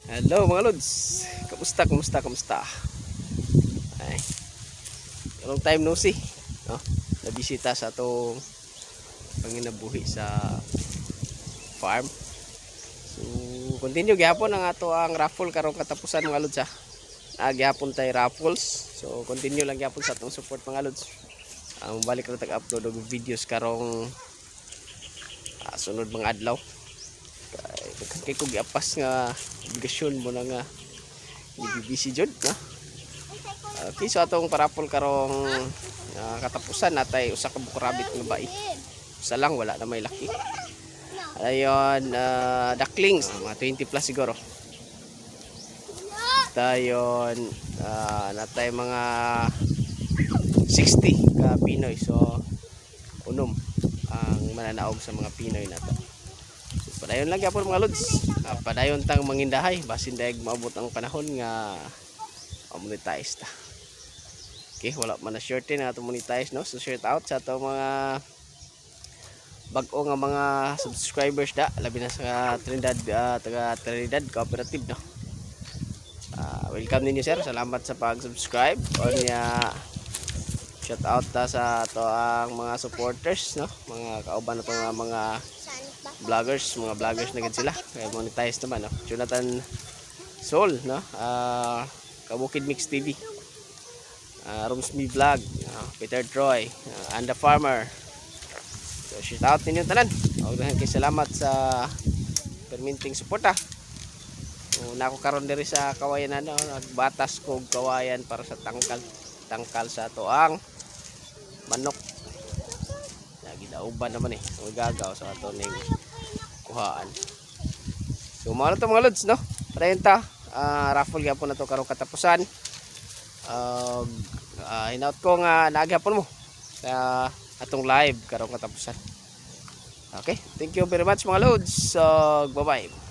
Hello mga lods. Kamusta? Ay, long time no see. No? Nabisita sa atong panginabuhi sa farm. So, continue gyapon ang ato ang raffle karong katapusan mga lods ha. Gyapon tay raffles. So, continue lang gyapon sa atong support mga lods. Ang balik ra tag-upload og videos karong sunod mga adlaw. Kay ko giapas nga obligasyon mo na nga busy jud na. Okay, so atong parapol karong katapusan natay usa ka bukrabit nga bai. Usa lang wala na may laki. Ayon, ducklings mga 20 plus siguro. Dayon natay mga 60 ka Pinoy, so unom ang mananaog sa mga Pinoy nato. Padayon lang gyapon mga lods. Padayon tang mangindahay basin daig maabot ang panahon nga monetize ta. Okay, wala man na shorty na ato monetize no. So shout out sa ato mga bag-o nga mga subscribers da, labi na sa Trinidad, taga Trinidad Cooperative no. Welcome ninyo sir. Salamat sa pag-subscribe. Onya shout out ta sa ato ang mga supporters no, mga kauban nato nga mga vloggers na gid sila kay monetize naman no. Jonathan Sol no, Kabukid Mix TV, Romsmi Vlog, Peter Troy, and the Farmer. So shout out ninyo tanan. Daghang kay salamat sa perminting suporta. Nako karon diri sa kawayan ano, nagbatas ko og kawayan para sa tangkal sa ato ang manok. Gidauban naman gagaw sa ato ning kuhaan. So mao na to mga lods no. Padayon ta raffle gyapon na to karong katapusan. Hinaut ko nga naagapon mo sa atong live karong katapusan. Okay, thank you very much mga lods. So bye bye.